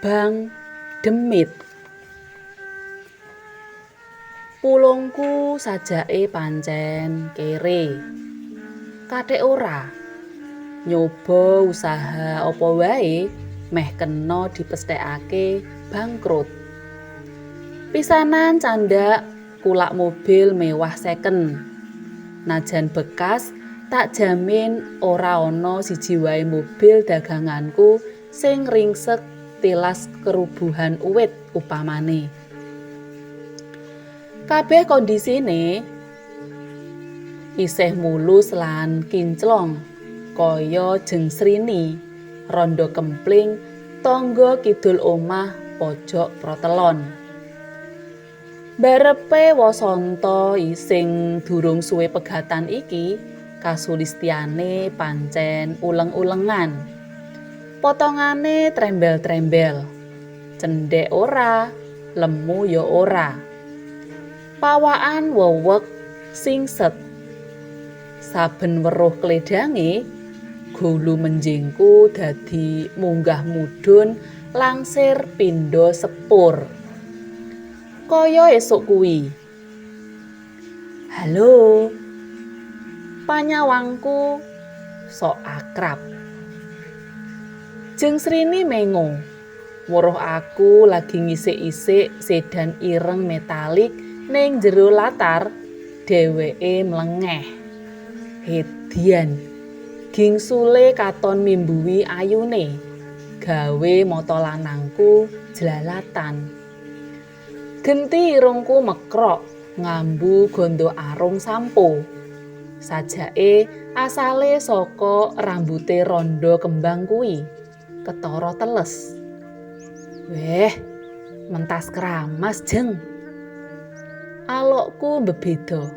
Bang Demit. Pulungku sajake pancen kere. Kathik ora nyoba usaha apa wae meh kena dipesthekake bangkrut. Pisanan candak kulak mobil mewah second. Najan bekas tak jamin ora ana siji wae mobil daganganku sing ringsek tilas kerubuhan uwit upamane. Kabeh kondisine isih mulus lan kinclong kaya jengsrini rondo kempling tangga kidul omah pojok protelon. Barepe wasanta sing durung suwe pegatan iki kasulistyane pancen uleng-ulengan. Potongane trembel-trembel. Cendhek ora, lemu ya ora. Pawakan wewek singset. Saben weruh kledange gulu menjingku dadi munggah mudhun langsir pindha sepur. Kaya esuk kuwi. Halo. Panyawangku sok akrab. Jengsrini mengo. Weruh aku lagi ngisik-isik sedan ireng metalik ning jero latar, dheweke mlengeh. Hedian. Gingsule katon mimbuhi ayune. Gawe mata lanangku jelalatan. Genti irungku mekrok ngambu gondo arung sampo. Sajake asale saka rambute rondo kembang kuwi. Ketara teles. Weh, mentas keramas jeng. Alokku bebeda.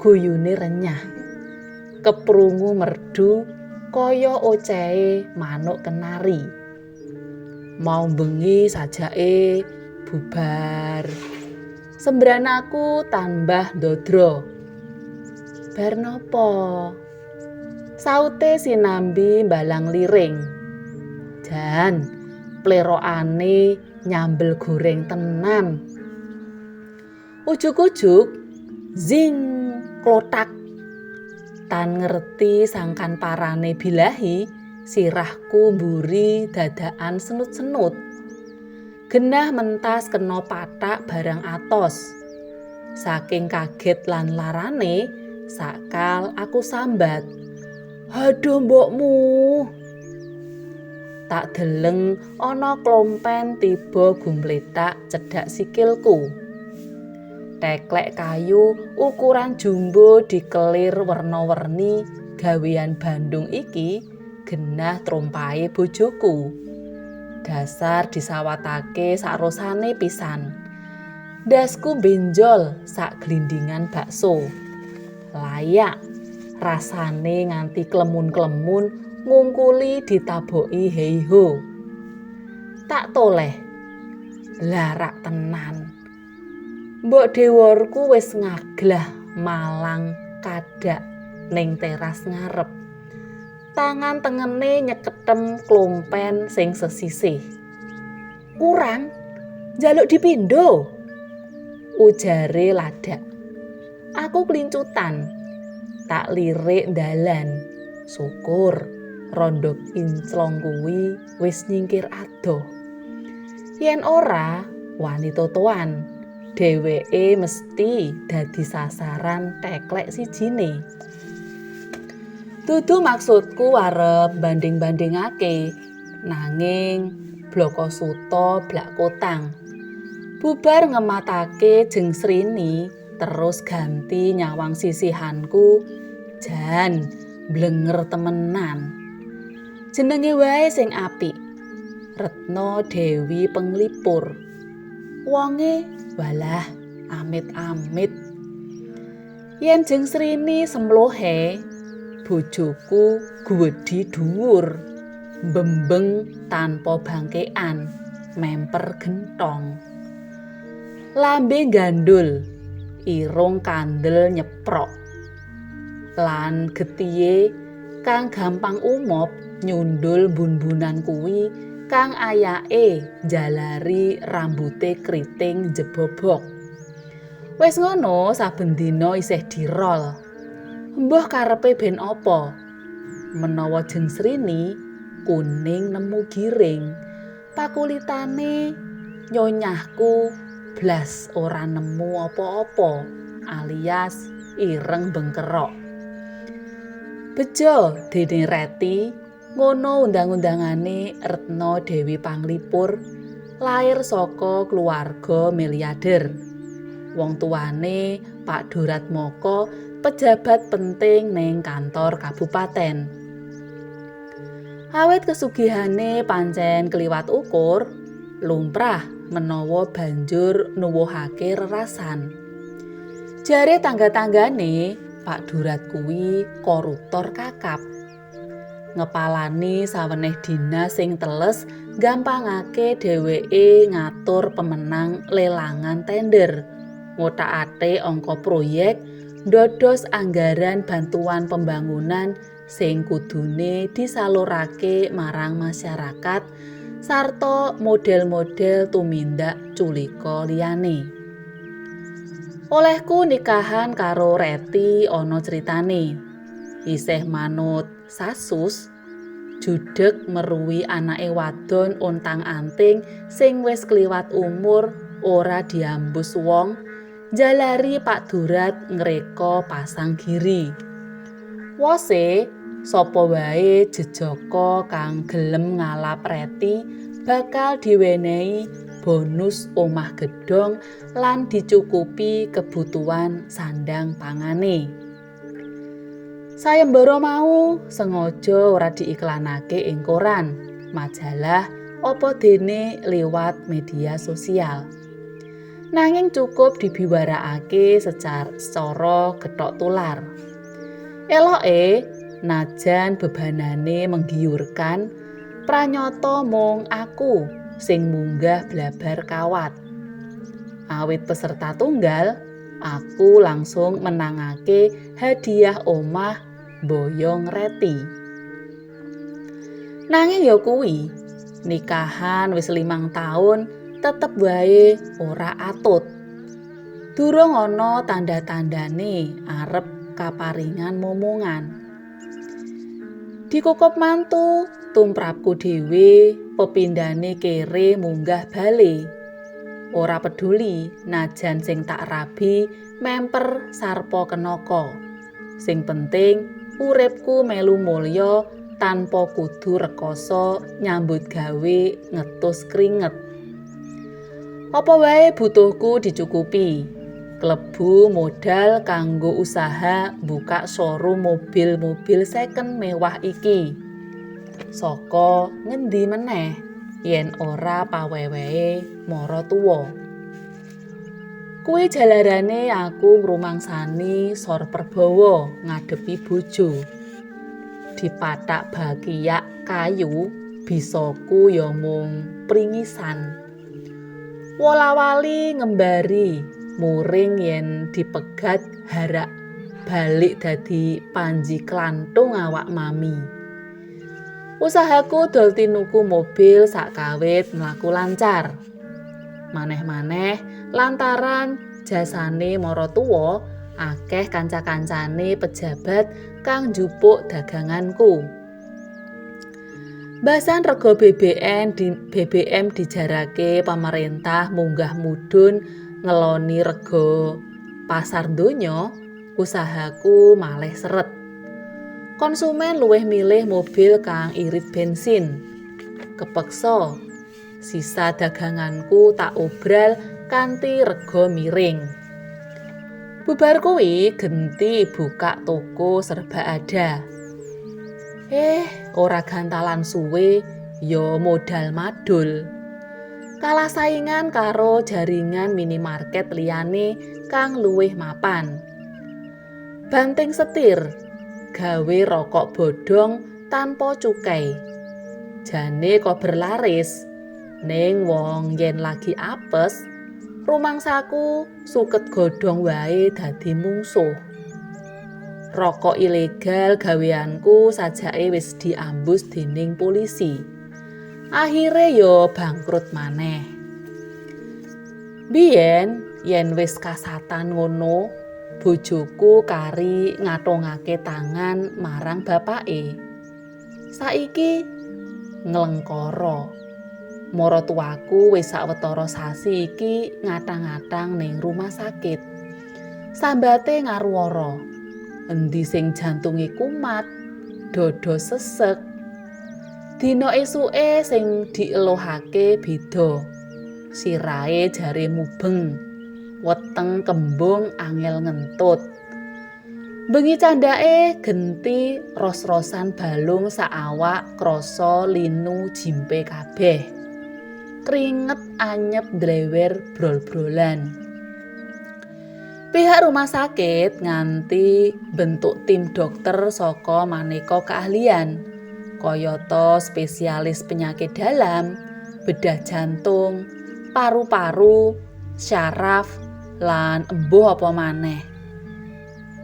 Guyune renyah. Keprungu merdu kaya ocehe manuk kenari. Mau bengi sajake bubar. Sembranaku tambah ndodro. Bar nopo? Saute sinambi balang liring. Jan, plerokane nyambel goreng tenan. Ujug-ujug, zing, klotak. Tan ngerti sangkan parane bilahi, sirahku mburi dadakan senut-senut. Genah mentas kena pathak barang atos. Saking kaget lan larane, sakal aku sambat. Haduh mbokmu. Tak deleng ana klompen tiba gumpletak cedhak sikilku. Teklek kayu ukuran jumbo dikelir werna-werni gawean Bandung iki genah trompahe bojoku. Dasar disawatake sakrosane pisan. Ndasku benjol sak glindingan bakso. Layak. Rasane nganti klemun-klemun ngungkuli ditaboki heiho. Tak toleh. Larak tenan. Mbok deworku wis ngaglah malang kadak ning teras ngarep. Tangan tengene nyeketem klompen sing sesisih. Kurang, njaluk dipindho. Ujare ladak. Aku klincutan. Tak lirik dalan. Syukur rondo kinclong kuwi wis nyingkir adoh. Yen ora wani totoan, dheweke mesti dadi sasaran teklek sijine. Dudu maksudku arep banding-bandingake, nanging bloko suta blak kotang. Bubar ngematake jengsrini terus ganti nyawang sisihanku. Jan blenger temenan. Jenenge wae sing apik. Retno Dewi Penglipur. Wonge walah amit-amit. Yen jengsrini semlohe, bojoku gwedhi dhuwur. Mbembeng tanpa bangkean, memper gentong. Lambe gandul, irung kandel nyeprok. Lan getihe kang gampang umop nyundul bun-bunan kuwi kang ayake njalari rambute kriting jebobok. Wis ngono saben dina isih dirol. Mbah karepe ben apa? Menawa jengsrini kuning nemu giring, pakulitane nyonyahku blas ora nemu apa-apa, alias ireng bengkerok. Bejo dene Reti, ngono undang-undangane Retno Dewi Panglipur, lair saka keluarga miliarder. Wong tuane Pak Duratmoko pejabat penting ning kantor kabupaten. Awit kesugihane pancen kliwat ukur, lumrah menawa banjur nuwuhake rerasan. Jare tangga-tanggane Pak Durat kuwi koruptor kakap. Ngepalani saweneh dinas sing teles gampangake dheweke ngatur pemenang lelangan tender, ngothakake angka proyek, ndodos anggaran bantuan pembangunan sing kudune disalurake marang masyarakat sarta model-model tumindak culika liyane. Olehku nikahan karo Reti ana critane. Isih manut sasus, judeg meruwi anake wadon ontang-anting sing wis kliwat umur ora diambus wong, jalari Pak Durat ngreka pasang giri. Wose sapa wae jejaka kang gelem ngalap Reti bakal diwenehi bonus omah gedhong lan dicukupi kebutuhan sandang pangane. Sayembara mau sengaja ora diiklanake ing koran, majalah apa dene liwat media sosial. Nanging cukup dibiwarakake secara kethok tular. Eloke najan bebanane menggiurkan, pranyata mung aku sing munggah blabar kawat. Awit peserta tunggal, aku langsung menangake hadiah omah Boyong Reti. Nanging ya kuwi, nikahan wis 5 taun tetep wae ora atut. Durung ana tanda-tandane arep kaparingan momongan. Dikukup mantu tumrapku dhewe pepindhane kere munggah bale. Ora peduli najan sing tak rabi memper sarpa kenaka. Sing penting uripku melu mulya tanpa kudu rekoso nyambut gawe ngetus kringet. Apa wae butuhku dicukupi. Klebu modal kanggo usaha buka showroom mobil-mobil second mewah iki. Saka ngendi meneh yen ora pawewehe mara tuwa. Kuwi jalarane aku ngrumangsani Sor Perbawa ngadepi bojo. Dipathak bakiyak kayu bisaku ya mung pringisan. Wola-wali ngembari muring yen dipegat harak balik dadi panji klanthung awak mami. Usahaku dol tinuku mobil sakawit mlaku lancar. Maneh-maneh lantaran jasane mara tuwa, akeh kanca-kancane pejabat kang njupuk daganganku. Basan rega BBM dijarake pemerintah munggah mudhun ngeloni rega pasar donya, usahaku malih seret. Konsumen luwih milih mobil kang irit bensin. Kepeksa, sisa daganganku tak obral kanthi rega miring. Bubar kuwi genti buka toko serba ada. Ora gantalan suwe ya modal madul. Kalah saingan karo jaringan minimarket liyane kang luwih mapan. Banting setir, gawe rokok bodong tanpa cukai. Jane kok berlaris, ning wong yen lagi apes, rumangsaku suket godhong wae dadi mungsuh. Rokok ilegal gaweanku sajake wis diambus dening polisi. Akhire yo bangkrut maneh. Biyen yen wis kasatan ngono, bojoku kari ngatungake tangan marang bapake. Saiki nglengkara. Maratuwaku wis sawetara sasi iki ngatang-atang ning rumah sakit. Sambate ngaruwara. Endi sing jantunge kumat, dada sesek. Dina esuke sing dieluhake beda. Sirahe jare mubeng, weteng kembung angel ngentut. Bengi candhake genti ros-rosan balung saawak krasa linu jimpe kabeh. Kringet anyep ndlewer brol-brolan. Pihak rumah sakit nganti bentuk tim dokter saka maneka keahlian, kayata spesialis penyakit dalam, bedah jantung, paru-paru, syaraf, lan embuh apa maneh.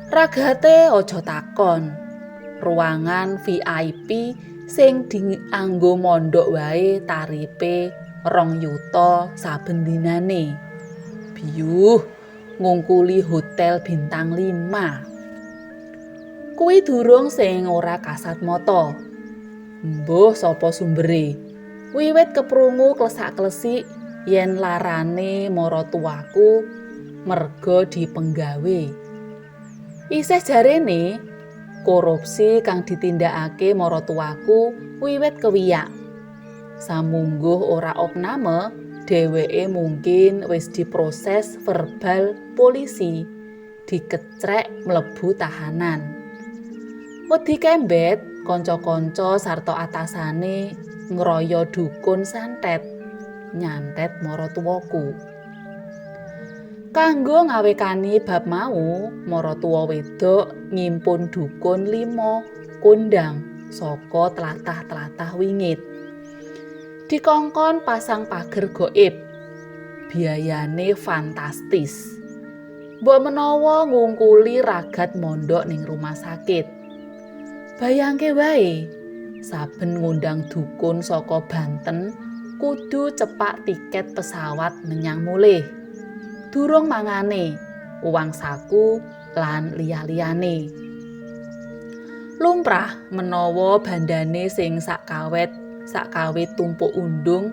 Ragate aja takon. Ruangan VIP sing dianggo mondok wae taripe 2 yuta saben dinane. Biyuh ngungkuli hotel bintang 5. Kuwi durung sing ora kasat mata. Mbuh sapa sumbere. Wiwit keprungu klesak-klesik yen larane maratuwaku merga dipenggawe. Isih jarene korupsi kang ditindakake maratuwaku wiwit kewiyak. Samungguh ora opname, dheweke mungkin wis diproses verbal polisi, dikecrek mlebu tahanan. Wedi kembet, kanca-kanca sarta atasane ngroyo dukun santet, nyantet maratuwaku. Kanggo ngawekani bab mau, maratuwa wedok ngimpun dukun 5 kondang saka tlatah-tlatah wingit. Dikongkon pasang pager gaib. Biayane fantastis. Mbok menawa ngungkuli ragat mondok ning rumah sakit. Bayangke wae, saben ngundang dukun saka Banten kudu cepak tiket pesawat menyang mulih. Durung mangane, uang saku lan liya-liyane. Lumrah menawa bandane sing sakawit tumpuk undung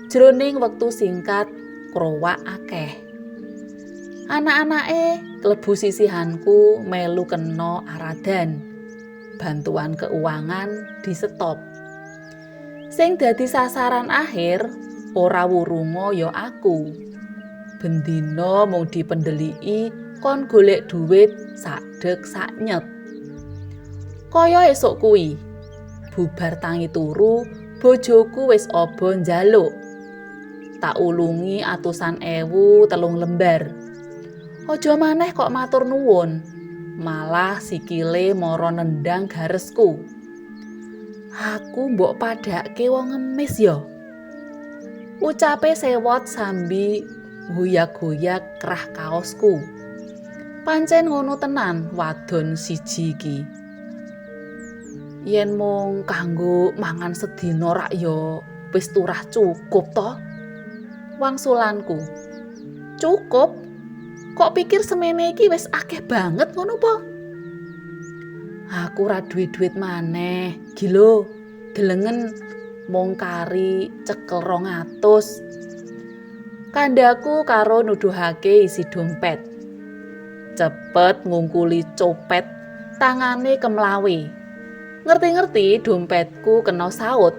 jroning wektu singkat krowak akeh. Anak-anake klebu sisihanku melu kena aradan. Bantuan keuangan di-stop. Sing dadi sasaran akhir ora wurunga ya aku. Bendina mung dipendeliki kon golek dhuwit sadeg saknyet. Kaya esuk kuwi, bubar tangi turu, bojoku wis aba njaluk. Tak ulungi atusan ewu 3 lembar. Aja maneh kok matur nuwun, malah sikile mara nendang garesku. Aku mbok padhake wong ngemis ya. Ucape sewot sambi goyak-goyak kerah kaosku. Pancen ngono tenan wadon siji iki. Yen mung kanggo mangan sedina rak ya wis turah cukup to. Wangsulanku. Cukup? Kok pikir semene iki wis akeh banget ngono po? Aku ra duwe-duwit maneh. Gilo, gelengen mung kari cekel 200. Kandhaku karo nuduhake isi dompet. Cepet ngungkuli copet, tangane kemlawe. Ngerti-ngerti dompetku kena saut.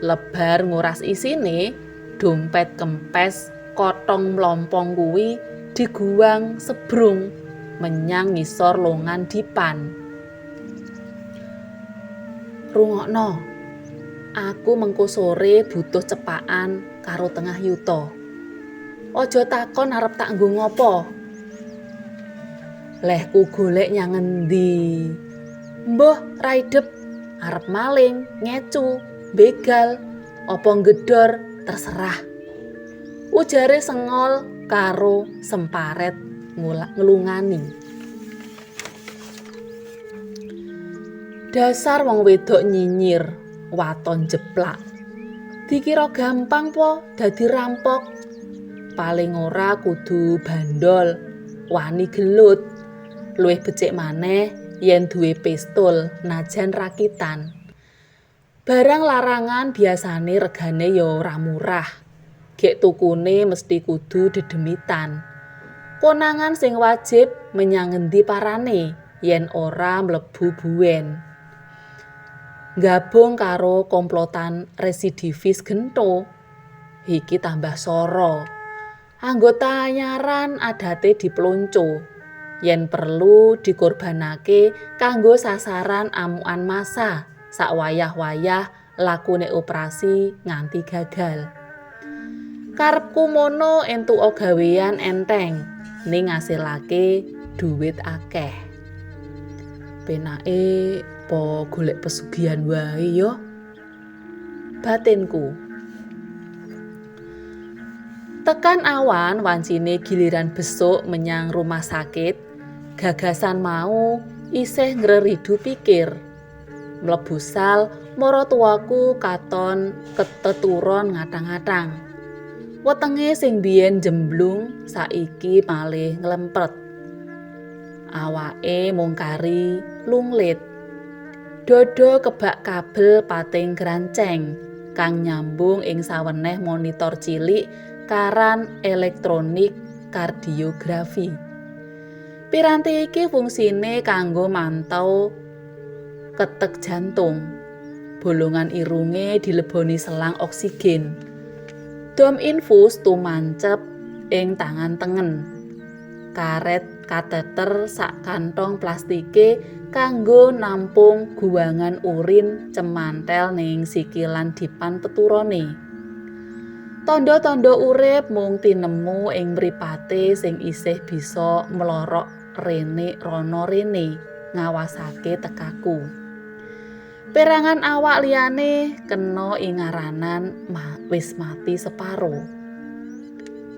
Lebar nguras isine, dompet kempes kotong mlompong kuwi diguwang sebrung menyang ngisor longan dipan. Rungokno, aku mengko sore butuh cepakan karo 0,5 yuta. Aja takon arep tak nggo ngopo. Lehku golek nyang endi? Mbah raidep, arep maling, ngecu, begal, apa gedor, terserah. Ujare Sengol karo Semparet ngelungani. Dasar wong wedok nyinyir, waton jeplak. Dikira gampang po dadi rampok. Paling ora kudu bandol, wani gelut. Luwih becik maneh yen duwe pistol najan rakitan. Barang larangan biasane regane ya ora murah. Gek tukune mesti kudu dedemitan. Konangan sing wajib menyang ngendi parane yen ora mlebu buwen. Gabung karo komplotan residivis gento. Iki tambah soro. Anggota anyaran adate diplonco. Yen perlu dikorbanake kanggo sasaran amukan massa sak wayah-wayah lakune operasi nganti gagal. Karepku mono entuk gawean enteng ning ngasilake duit akeh. Penake po golek pesugihan wae yo. Batinku. Tekan awan wancine giliran besuk menyang rumah sakit, gagasan mau isih ngreridu pikir. Mlebu sal, maratuwaku katon keteturon ngatang-ngatang. Wetenge sing biyen jemblung saiki malih nglempet. Awake mung kari lunglit. Dodo kebak kabel pating granceng kang nyambung ing saweneh monitor cilik karan elektronik kardiografi. Piranti iki fungsine kanggo mantau ketek jantung. Bolongan irunge dileboni selang oksigen. Dom infus tumancep ing tangan tengen. Karet kateter sak kantong plastike kanggo nampung guwangan urin cemantel ning sikilan dipan peturone. Tondo-tondo urip mung tinemu ing mripate sing isih bisa melorok rene rono rene ngawasake tekaku. Perangan awak liyane kena ing ngaranan wis mati separo.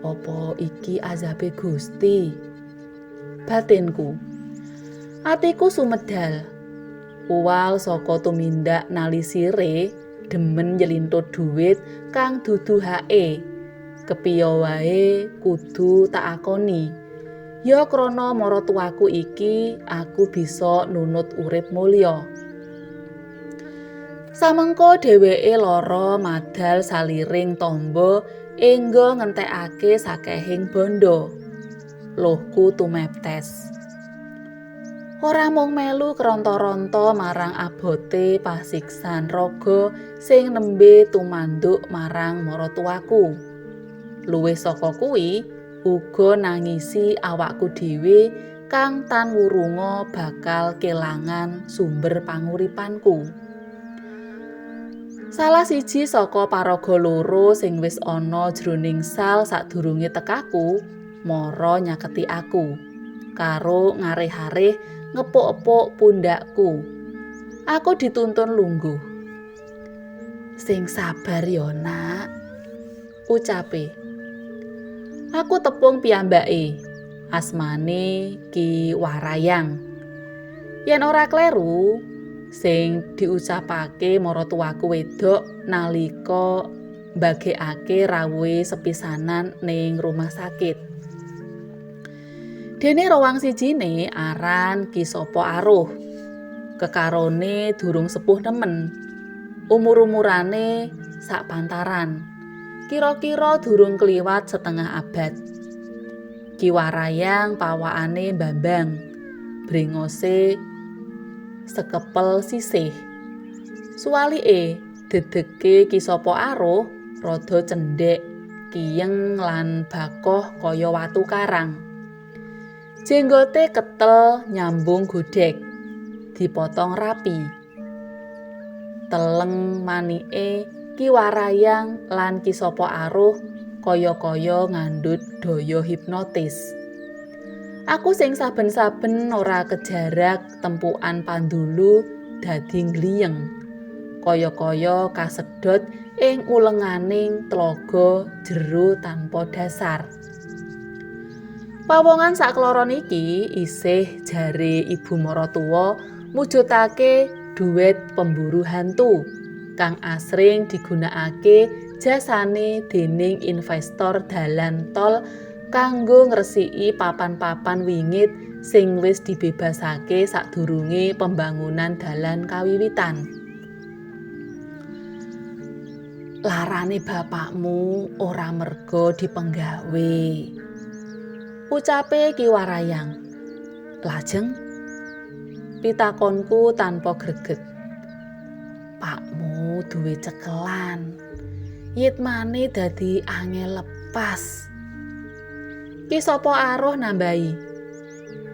Apa iki azabe Gusti? Batinku. Atiku sumedhal. Uwal saka tumindak nalisire demen nyelintut dhuwit kang dudu hake. Kepiye wae kudu tak akoni. Ya krana maratuwaku iki aku bisa nunut urip mulya. Samengko dheweke lara madal saliring tamba engga ngentekake sakehing bondo. Lohku tumeptes. Ora mung melu keronto-ronto marang abote pasiksan raga sing nembe tumanduk marang maratuwaku. Luwih saka kuwi uga nangisi awakku dhewe kang tan wurunga bakal kelangan sumber panguripanku. Salah siji saka paraga loro sing wis ana jroning sal sadurunge tekaku mara nyaketi aku karo ngareh-areh ngepuk-epuk pundakku. Aku dituntun lungguh. Sing sabar ya, Nak, ucape. Aku tepung piyambake. Asmane Ki Warayang. Yen ora kleru, sing diucapake maratuwaku wedok nalika mbagekake rawuhe sepisanan ning rumah sakit. Dene rawang sijine aran Ki Sopo Aruh. Kekarone durung sepuh nemen. Umur-umurane sak pantaran. Kira-kira durung kliwat setengah abad. Ki Warayang pawakane Bambang. Brengose sekepel sisih. Suwalike dedege Ki Sopo Aruh rada cendhek, kiyeng lan bakoh kaya watu karang. Jenggote ketel nyambung godhek, dipotong rapi. Teleng manike Ki Warayang lan Ki Sopo Aruh kaya-kaya ngandhut daya hipnotis. Aku sing saben-saben ora kejarak tempukan pandulu dadi ngliyeng. Kaya-kaya kasedot ing ulenganing tlaga jero tanpa dasar. Pawongan sakloron iki isih jare ibu maratuwa mujudake duet pemburu hantu kang asring digunakake jasane dening investor dalan tol kanggo ngresiki papan-papan wingit sing wis dibebasake sadurunge pembangunan dalan kawiwitan. Larane bapakmu ora merga dipenggawe, ucape Ki Warayang. Lajeng pitakonku tanpa greget. Pakmu duwe cekelan, yitmane dadi angel lepas. Ki sapa aruh nambahi.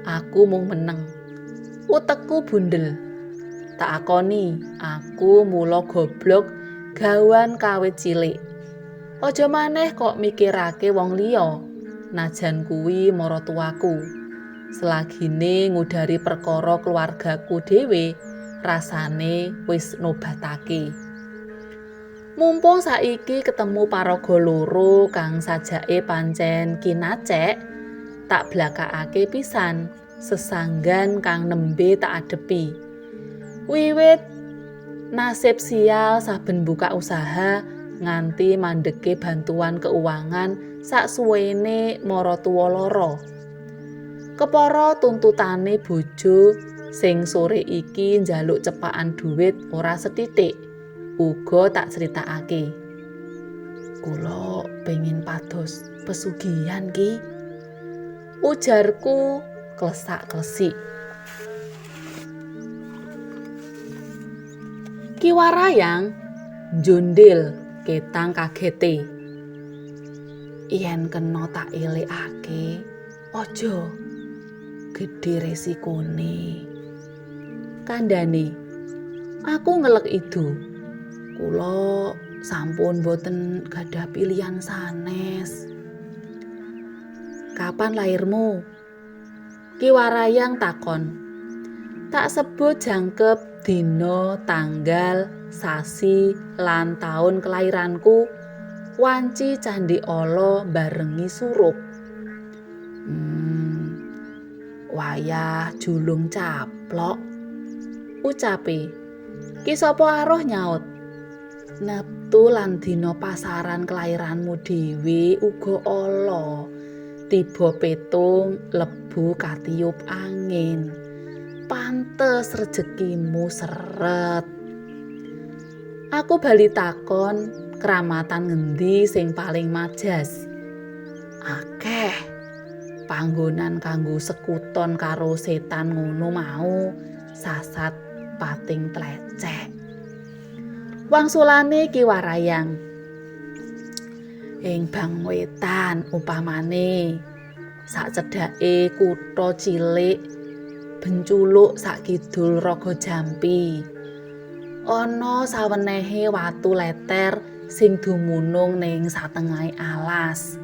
Aku mung meneng. Utekku bundel. Tak akoni, aku mula goblok gawan kawit cilik. Aja maneh kok mikirake wong liya, najan kuwi maratuwaku. Selagine ngudari perkara keluargaku dhewe, rasane wis nobatake. Mumpung saiki ketemu paraga loro kang sajake pancen kinacek, tak blakakake pisan sesanggan kang nembe tak adepi. Wiwit nasib sial saben buka usaha nganti mandeke bantuan keuangan saksuwene maratuwa lara. Kepara tuntutane bojo sing sore iki njaluk cepakan dhuwit ora sethithik. Uga tak critakake. Kula pengin pados pesugihan Ki. Ujarku klesak-klesik. Ki Warayang njondel ketang kagete. Yen kena tak elekake, aja gedhe resikone. Kandhane, aku ngelek idu. Kula sampun boten gadah pilihan sanes. Kapan lairmu? Ki Warayang takon. Tak sebut jangkep dina, tanggal, sasi, lan taun kelairanku, wanci Candhi Ala barengi surup. Wayah julung caplok, ucape. Ki sapa aruh nyaut. Neptu lan dina pasaran kelairanmu dhewe uga ala. Tiba petung lebu katiup angin. Pantes rezekimu seret. Aku bali takon, kramatan ngendi sing paling majas? Akeh. Panggonan kanggo sekuton karo setan ngono mau, sasat pating tlecek. Wangsulane Ki Warayang. Ing bang wetan upamane sak cedhake kutha cilik benculuk sak kidul Raga Jampi. Ana sawenehe watu leter sing dumunung ning satengahé alas.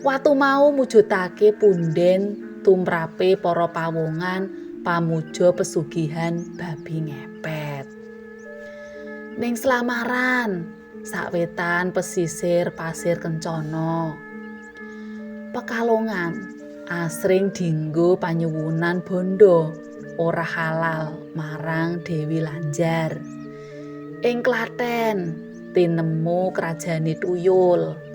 Watu mau mujudake punden tumrape para pawongan pamuja pesugihan babi ngepet. Ning Slamaran, sawetan pesisir Pasir Kencana. Pekalongan asring dienggo panyuwunan bondo ora halal marang Dewi Lanjar. Ing Klaten tinemu krajane Tuyul.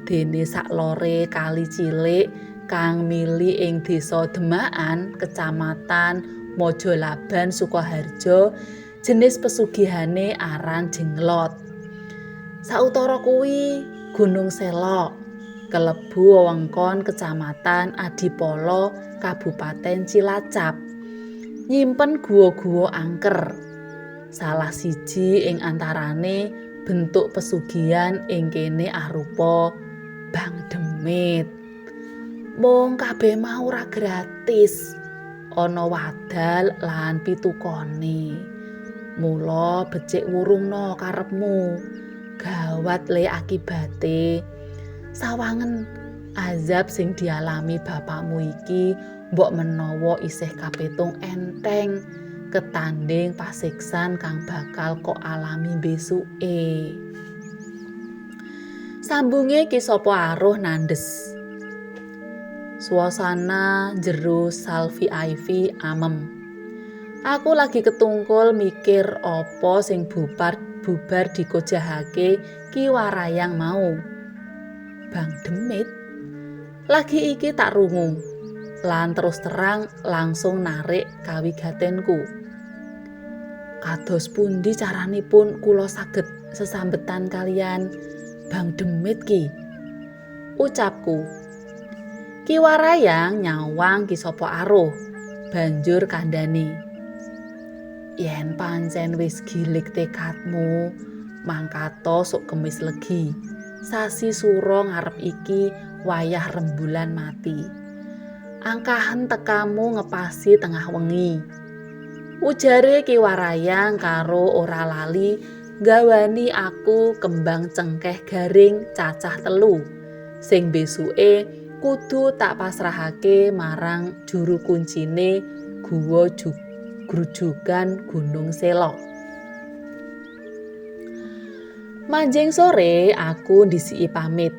Dene saklore kali cilik kang mili ing Desa Demaan, Kecamatan Mojolaban, Sukoharjo, jenis pesugihane aran Jenglot. Sautara kuwi Gunung Selok, kelebu wewengkon Kecamatan Adipolo, Kabupaten Cilacap. Nyimpen guwa-guwa angker. Salah siji ing antarane bentuk pesugihan ing kene arupa Bang Demit. Mung kabeh mau ora gratis. Ana wadal lan pitukone. Mula becik wurungna karepmu. Gawat le akibate. Sawangen azab sing dialami bapakmu iki mbok menawa isih kapitung enteng ketanding pasiksan kang bakal kok alami besuke. Sambunge Ki sapa aruh nandes. Suasana jero Salvi Ivy amem. Aku lagi ketungkul mikir apa sing bubar dikojahake Ki Warayang mau. Bang Demit lagi iki tak rungu lan terus terang langsung narik kawigatenku. Kados pundi caranipun kula saged sesambetan kalian Bang Demit ki? Ucapku. Ki Warayang nyawang Ki Sapa Aruh, banjur kandhani. Yen pancen wis gilik tekadmu, mangkato sok kemis legi. Sasi sura ngarep iki wayah rembulan mati. Angkahen tekamu ngepasi tengah wengi. Ujare Ki Warayang karo ora lali gawani aku kembang cengkeh garing cacah 3 sing besuke kudu tak pasrahake marang juru kuncine guwa grujugan Gunung Selok. Manjing sore aku ndisiki pamit.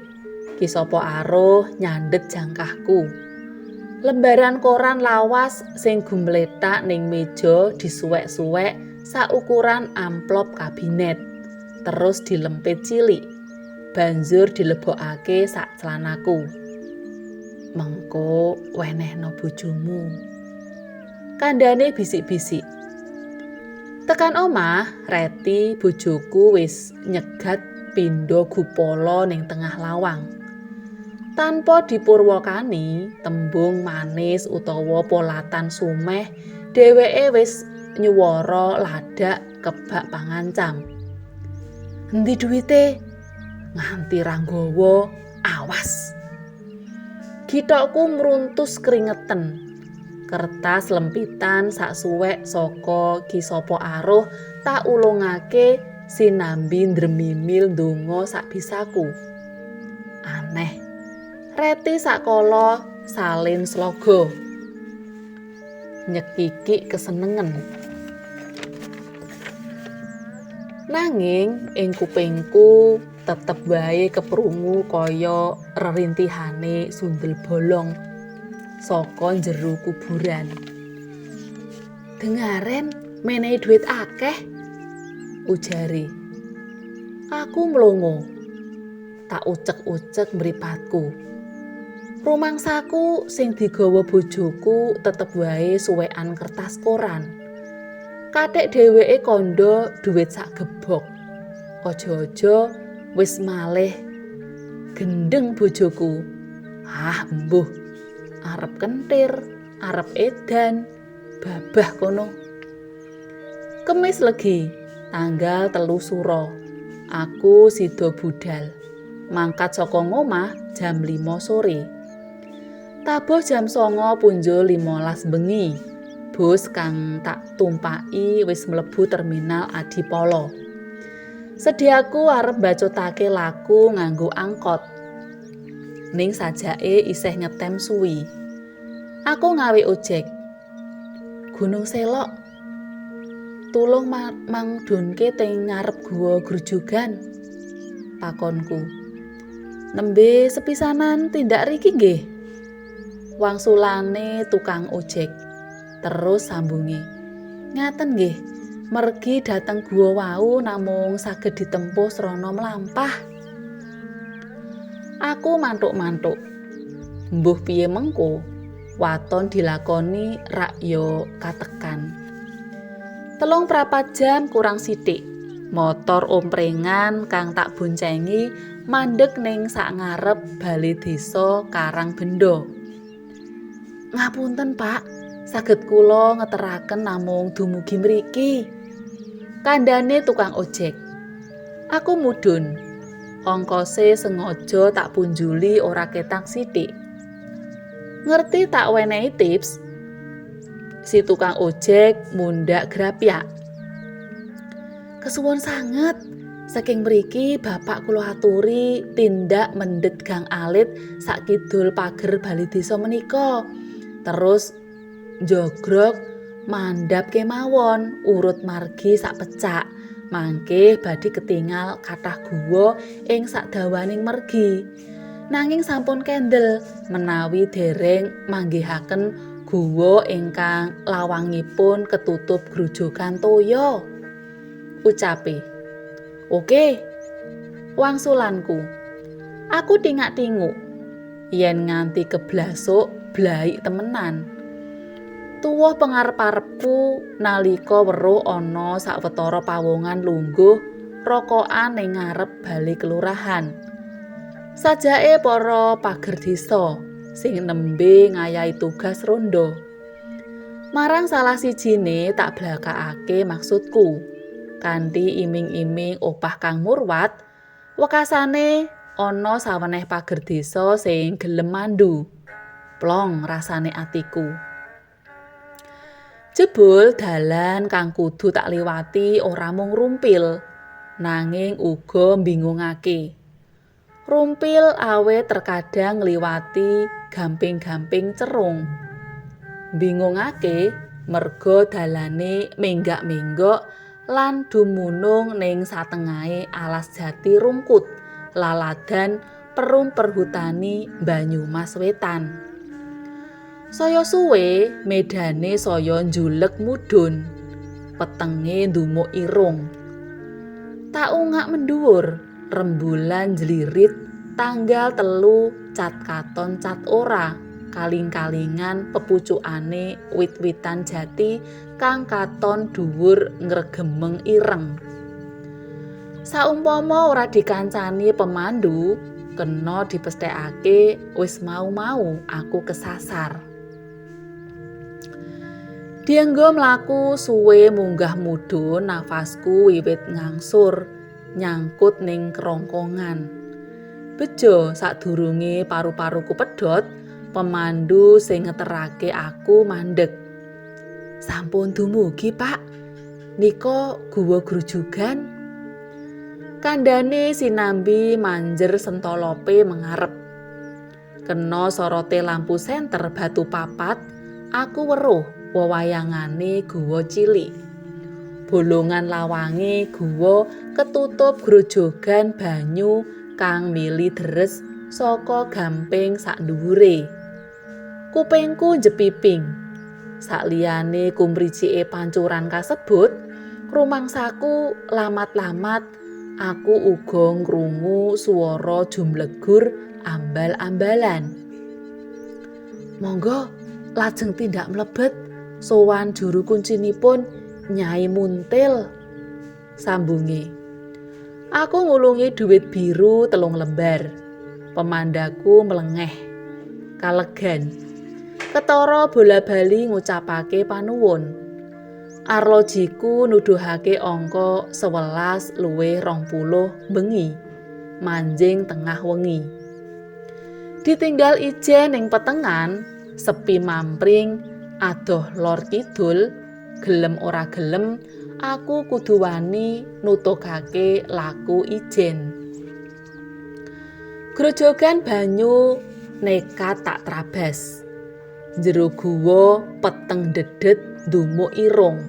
Ki Sapa Aruh nyandhet jangkahku. Lembaran koran lawas sing gumletak ning meja disuwek-suwek saukuran amplop kabinet. Terus dilempit cilik. Banjur dilebokake sak celanaku. Mengko wenehno bojomu. Kandhane bisik-bisik. Tekan omah, Reti bojoku wis nyegat pindha gupala ning tengah lawang. Tanpa dipurwakani, tembung manis utawa polatan sumeh, dheweke wis nyuwara ladak kebak pangancam. Endi duwite? Nganti ranggawa, awas. Githokku mruntus kringeten. Kertas lempitan sak suwek saka Ki Sapa Aruh tak ulungake sinambi ndremimil ndonga sak bisaku. Aneh. Reti sakala salin sloga. Nyekiki kesenengen. Nanging ing kupingku tetep wae keprungu kaya rerintihane sundel bolong saka njero kuburan. Dengaren menehi duit akeh, ujare. Aku mlongo. Tak ucek-ucek mripatku. Rumangsaku sing digawa bojoku tetep wae suwekan kertas koran. Kathik dheweke kandha duit sak gebok. Aja-aja wis malih gendeng bojoku. Ah, embuh. Arep kentir, arep edan, babah kono. Kemis legi, tanggal 3 Sura. Aku sida budal. Mangkat saka ngomah jam 5 sore. Tabuh jam 09.00 punjul 15 bengi. Bus kang tak tumpaki wis mlebu terminal Adipala. Sediaku arep bacotake laku nganggo angkot. Ning sajake isih ngetem suwi. Aku ngawe ojek. Gunung Selok. Tulung mangdunke teng ngarep guwa grujugan. Takonku. Nembe sepisanan tindak riki nggih. Wangsulane tukang ojek. Terus sambungi. Ngaten nggih. Mergi dateng guwa wau namung saged ditempuh srana mlampah. Aku mantuk-mantuk. Mbuh piye mengko? Waton dilakoni rak yo katekan. 3/4 jam kurang sithik. Motor omprengan kang tak boncengi mandeg ning sak ngarep bale desa Karangbenda. Ngapunten, Pak. Saged kula ngeteraken namung dumugi mriki. Kandhane tukang ojek. Aku mudhun. Ongkose sengaja tak punjuli ora ketang sithik. Ngerti tak wenehi tips? Si tukang ojek mundhak grapyak. Kesuwun sanget. Saking mriki bapak kula aturi tindak mendhet Gang Alit sak kidul pager bali desa menika. Terus njogrog mandhap kemawon urut margi sak pecak. Mangke badhe ketingal kathah guwa ing sakdawaning mergi. Nanging sampun kendel menawi dereng manggihaken guwa ingkang lawangipun ketutup grojogan toya. Ucape. Oke, wangsulanku. Aku tingak-tinguk. Yen nganti keblasuk blaik temenan. Tuwuh pengarep-arepku nalika weruh ana sawetara pawongan lungguh rokokan ning ngarep bale kelurahan. Sajake para pager desa sing nembe ngayahi tugas rondo. Marang salah sijine tak blakakake maksudku. Kanthi iming-iming opah kang murwat, wekasane ana saweneh pager desa sing gelem mandu. Plong rasane atiku. Jebul dalan kang kudu tak liwati ora mung rumpil, nanging uga mbingungake. Rumpil awet terkadang ngliwati gamping-gamping cerung. Bingungake merga dalane menggak-menggok lan dumunung ning satengahe alas jati rungkut laladan perum perhutani Banyumas Wetan. Saya suwe medane saya njulek mudhun, petenge ndumuk irung. Tak ungak mendhuwur, rembulan jlirit tanggal 3 cat katon cat ora, kaling-kalingan pepucukane wit-witan jati kang katon dhuwur ngregemeng ireng. Saumpama ora dikancani pemandu, kena dipesthekake wis mau-mau aku kesasar. Dienggo mlaku suwe munggah mudhun, nafasku wiwit ngangsur nyangkut ning kerongkongan. Bejo sadurunge paru-paruku pedhot, pemandu sing ngeterake aku mandeg. Sampun dumugi, Pak. Nika guwa grujugan. Kandhane sinambi manjer sentolope mengarep. Kena sorote lampu senter batu papat, aku weruh wewayangane guwa cilik. Bolongan lawange guwa ketutup grojogan banyu kang mili deres saka gamping sak dhuwure. Kupingku jepiping. Sakliyane kumricike pancuran kasebut, rumangsaku lamat-lamat aku uga ngrungu swara jumlegur ambal-ambalan. Monggo lajeng tindak mlebet sowan juru kuncinipun Nyai Muntil, sambunge. Aku ngulungi dhuwit biru 3 lembar. Pemandaku melengeh. Kalegan. Ketara bola-bali ngucapake panuwun. Arlojiku nuduhake angka 11:20 bengi, manjing tengah wengi. Ditinggal ijen ning petengan, sepi mampring, adoh lor kidul, gelem ora gelem, aku kudu wani nutukake laku ijen. Grojogan banyu nekat tak trabas. Jero guwa peteng dedet ndumuk irung.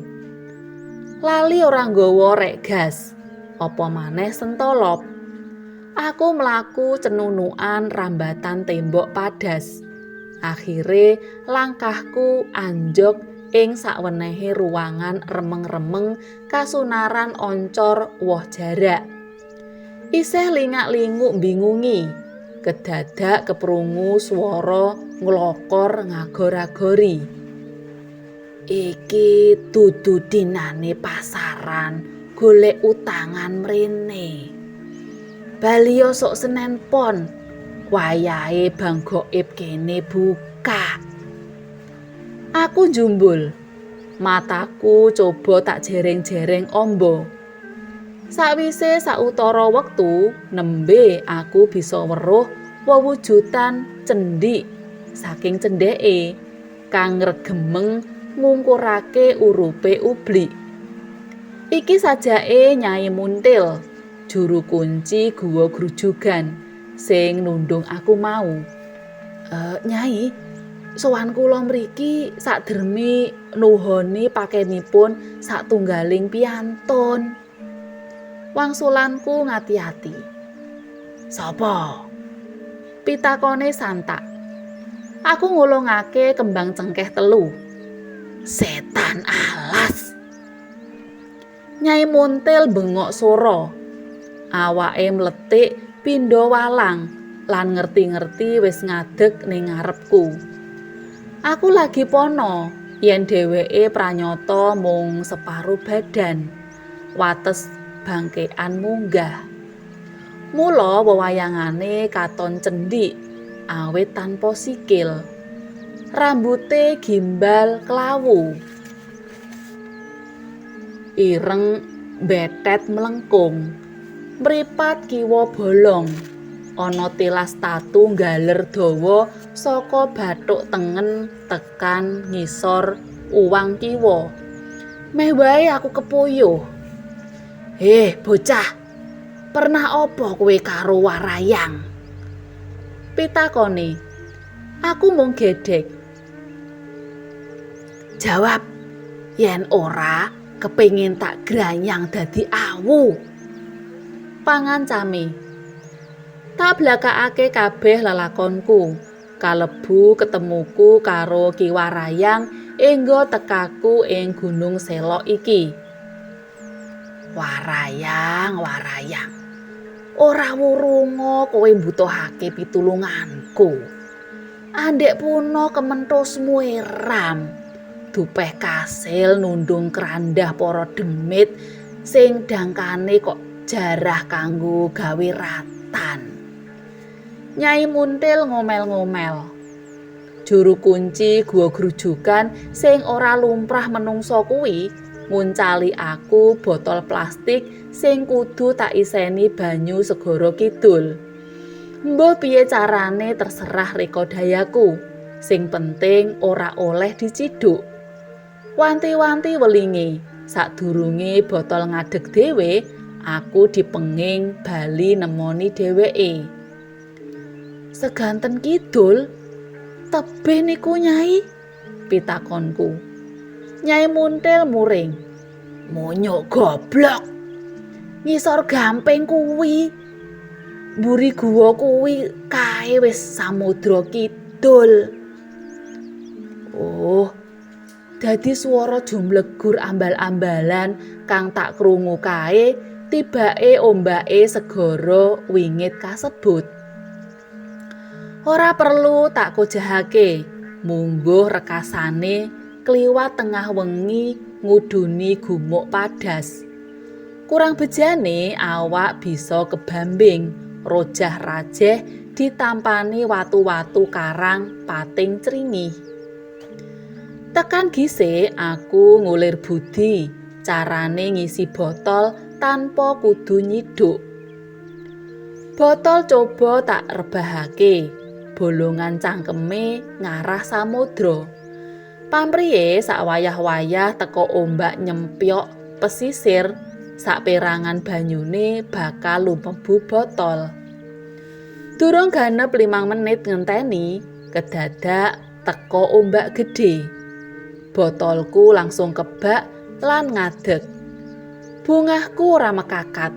Lali ora nggawa rek gas, apa maneh sentolop. Aku mlaku cenunukan rambatan tembok padas. Akhire langkahku anjok ing sakwenehe ruangan remeng-remeng kasunaran oncor woh jarak. Isih lingak-linguk bingungi, kedadak keprungu swara nglokor ngagor-agori. Iki dudu dinane pasaran golek utangan mrene. Baliyo sok Senen Pon, wayahe Bang Goib kene buka. Aku jumbul, mataku coba tak jereng-jereng ombo. Sakwise sautara wektu, nembe aku bisa weruh wewujudan cendik saking cendheke kang ngregemeng ngungkurake urupe ublik. Iki sajake Nyai Muntil, juru kunci guwa grujugan sing nundung aku mau. Nyai, sowan kula mriki sakdermi nuhoni pakenipun satunggaling piyantun. Wangsulanku ngati-ati. Sapa? Pitakone santak. Aku ngulungake kembang cengkeh telu. Setan alas. Nyai Muntil bengok sora. Awake mletik pindha walang lan ngerti-ngerti wis ngadeg ning ngarepku. Aku lagi pono yen dheweke pranyata mung separuh badan. Wates bangkean munggah. Mula wewayangane katon cendhik awit tanpa sikil. Rambute gimbal klawu. Ireng betet melengkung. Mripat kiwa bolong. Ana tilas tatu galer dawa saka bathuk tengen tekan ngisor uwang kiwa. Meh wae aku kepuyuh. Bocah, pernah apa kowe karo Warayang? Pitakoni. Aku mung gedhek. Jawab, yen ora kepengin tak granyang dadi awu. Pangancame. Tak blakakake kabeh lelakonku, kalebu ketemuku karo Ki Warayang engga tekaku ing Gunung Selok iki. Warayang, ora wurunga kowe mbutuhake pitulunganku. Andhek puno kementhusmu eram. Dupeh kasil nundung krandah para demit sing dangkane kok jarah kanggo gawe ratan. Nyai Muntil ngomel-ngomel. Juru kunci gua grujukan sing ora lumrah menungso kuwi nguncali aku botol plastik sing kudu tak iseni banyu segara kidul. Mbah piye carane terserah reka dayaku. Sing penting ora oleh diciduk. Wanti-wanti welinge, sadurunge botol ngadeg dhewe, aku dipenging bali nemoni dheweke. Seganten kidul, tebih niku Nyai? Pitakonku. Nyai Muntil muring. Monyok goblok. Ngisor gamping kuwi. Mburi guwa kuwi kae wis samudra kidul. Oh, dadi swara jumlegur ambal-ambalan kang tak krungu kae tibake ombake segara wingit kasebut. Ora perlu tak kojahake, mungguh rekasane kliwat tengah wengi nguduni gumuk padas. Kurang bejane awak bisa kebambing, rojah rajeh ditampani watu-watu karang pating cringih. Tekan gisik aku ngulir budi carane ngisi botol tanpa kudu nyiduk. Botol coba tak rebahake, bolongan cangkeme ngarah samudra. Pamriye sak wayah-wayah teko ombak nyempyok pesisir, sak perangan banyune bakal lumebu botol. Durung ganep 5 menit ngenteni, kedadak teko ombak gedhe. Botolku langsung kebak lan ngadeg. Bungahku ora mekakat.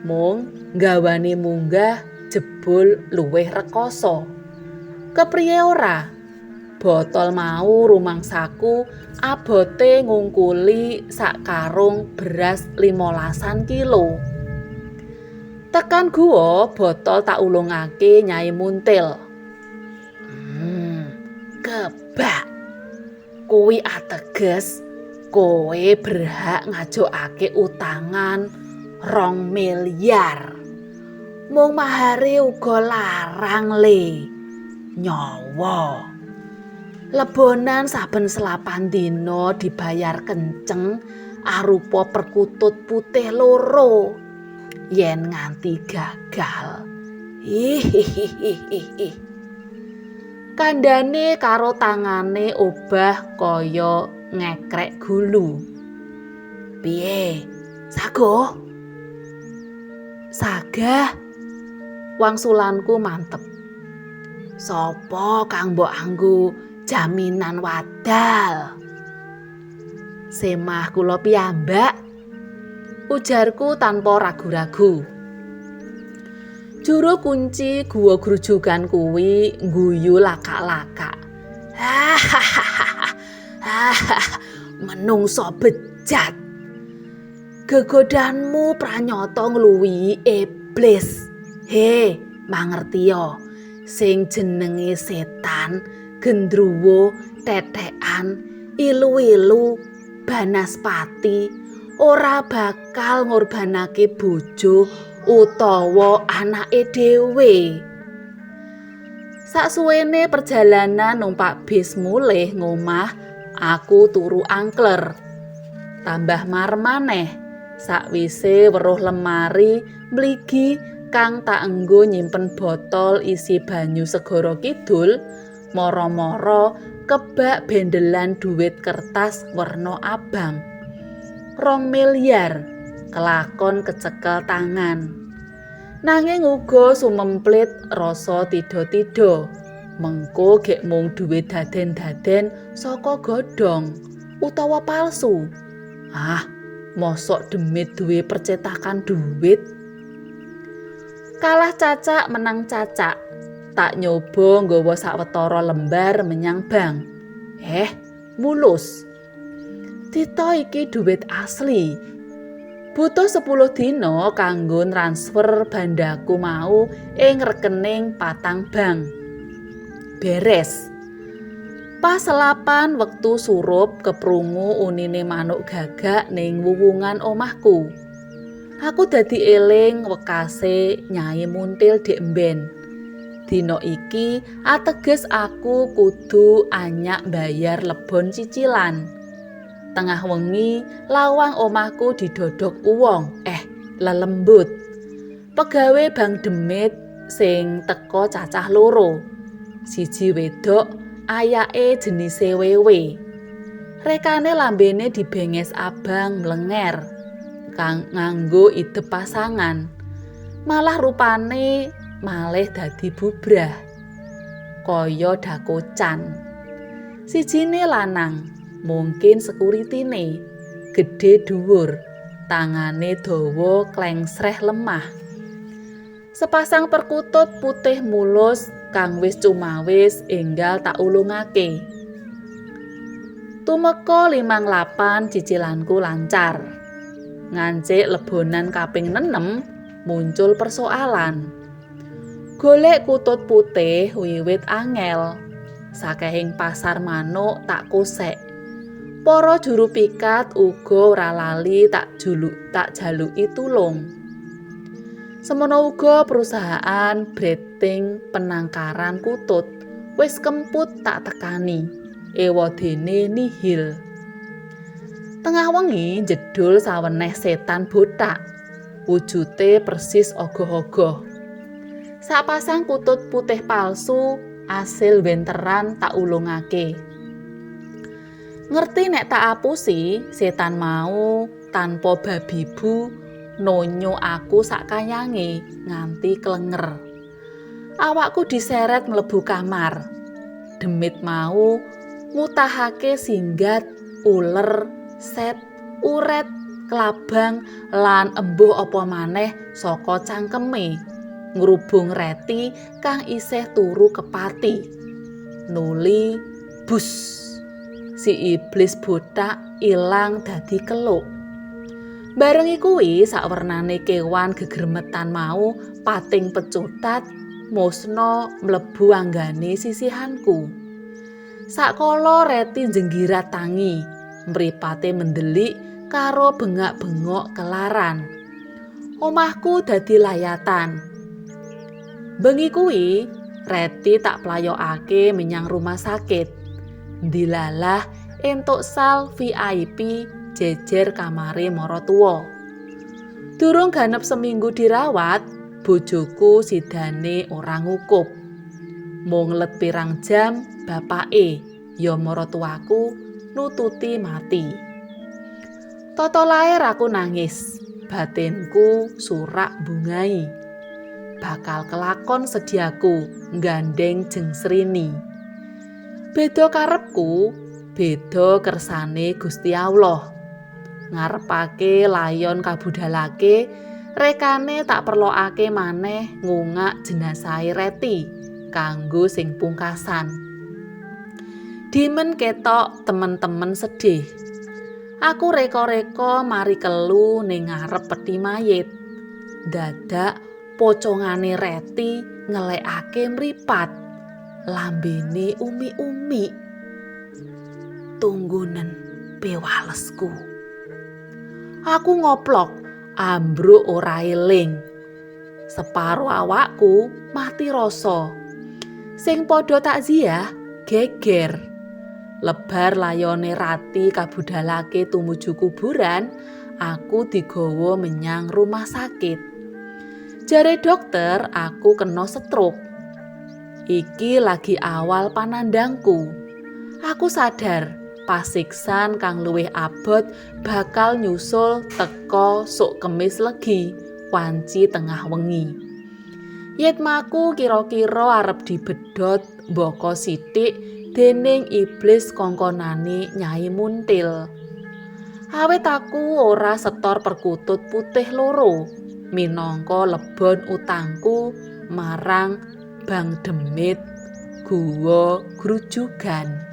Mung gawane munggah jebul luwih rekoso. Kepriye ora? Botol mau rumangsaku abote ngungkuli sak karung beras 15 kilo. Tekan guwa botol tak ulungake Nyai Muntil. Kebak. Kuwi ateges kowe berhak ngajokake utangan 2 miliar. Mung mahare uga larang le. Nyawa. Lebonan saben 8 dina dibayar kenceng arupa perkutut putih 2. Yen nganti gagal. Hihihihihi. Kandhane karo tangane obah kaya ngekrek gulu. Piye? Sago? Sagah. Wangsulanku mantep. Sopo kang mbok anggo jaminan wadal? Semah kula piyambak. Ujarku tanpa ragu-ragu. Juru kunci guwa grujugan kuwi ngguyu lakak-lakak. Hahaha, menungso bejat. Gegodanmu pranyata ngluwihi iblis. He, mangertiya, sing jenenge setan, gendruwo, tetekan, ilu-ilu, banaspati ora bakal ngorbanake bojo utawa anake dhewe. Saksuwene perjalanan numpak bis mulih ngomah, aku turu angkler. Tambah mar maneh sakwise weruh lemari mligi kang tak enggo nyimpen botol isi banyu segara kidul, mara-mara kebak bendelan dhuwit kertas werna abang. 2 miliar kelakon kecekel tangan. Nanging uga sumemplit rasa tida-tida. Mengko gek mung dhuwit daden-daden saka godhong utawa palsu. Mosok demit duwe percetakan dhuwit. Kalah cacak menang cacak. Tak nyoba nggawa sawetara lembar menyang bank. Mulus. Tito iki dhuwit asli. Butuh 10 dina kanggo transfer bandaku mau ing rekening 4 bank. Beres. Pas selapan wektu surup keprungu unine manuk gagak ning wuwungan omahku. Aku dadi eling wekase Nyai Muntil dek mben. Dina iki ateges aku kudu anyak bayar lebon cicilan. Tengah wengi lawang omahku didodok uwong, lelembut. Pegawe Bank Demit sing teko cacah loro. Siji wedok, ayake jenise Wewe. Rekane lambene dibenges abang mlenger, kang nganggo idep pasangan. Malah rupane malih dadi bubrah. Kaya dakocan. Sijine lanang, mungkin sekuritine, gedhe dhuwur, tangane dawa klengsreh lemah. Sepasang perkutut putih mulus kang wis cumawis enggal tak ulungake. Tumeka 58 cicilanku lancar. Ngancik lebonan kaping 6 muncul persoalan. Golek kutut putih wiwit angel. Sakehing pasar manuk tak kosek. Para juru pikat uga ora lali tak jaluki tulung. Semono uga perusahaan breeding penangkaran kutut wis kemput tak tekani. Ewadene nihil. Tengah wengi jedul saweneh setan botak. Wujute persis ogoh-ogoh. Sapasang kutut putih palsu asil wenteran tak ulungake. Ngerti nek tak apusi, setan mau tanpa babibu nonyo aku sak kayange nganti klenger. Awakku diseret mlebu kamar. Demit mau mutahake singgat, uler, set, uret, klabang lan embuh apa maneh saka cangkeme. Ngrubung Reti kang isih turu kepati. Nuli bus. Si iblis botak ilang dadi keluk. Bareng kuwi sakwernane kewan gegermetan mau pating pecutat musna mlebu anggane sisihanku. Sakala Reti jenggirat tangi, mripate mendelik karo bengak-bengok kelaran. Omahku dadi layatan. Bengi kuwi Reti tak playokake menyang rumah sakit. Dilalah entuk sal VIP jejer kamare maratuwa. Durung ganep seminggu dirawat, bojoku sidane ora ngukup. Mung let pirang jam bapake, ya maratuwaku nututi mati. Tata lair aku nangis, batinku surak bungai. Bakal kelakon sediaku nggandeng jengsrini. Beda karepku, beda kersane Gusti Allah. Ngarepake layon kabudalake Rekane tak perlokake maneh ngungak jenazahe Reti kanggo sing pungkasan. Dimen ketok temen-temen sedih. Aku reka-reka mari kelu ning ngarep peti mayit. Dadak pocongane Reti ngelekake mripat. Lambene umi-umi. Tunggunen pewalesku. Aku ngoplok, ambruk ora eling. Separo awakku mati rasa. Sing padha takziah geger. Lebar layone Rati kabudalake tumuju kuburan, aku digawa menyang rumah sakit. Jare dokter aku kena stroke. Iki lagi awal panandangku. Aku sadar pasiksan kang luwih abot bakal nyusul teka sok Kemis Legi, wanci tengah wengi. Yitmaku kira-kira arep dibedhot mbaka sithik dening iblis kongkonane Nyai Muntil. Awit aku ora setor perkutut putih loro minangka lebon utangku marang Bang Demit Guwa Grujugan.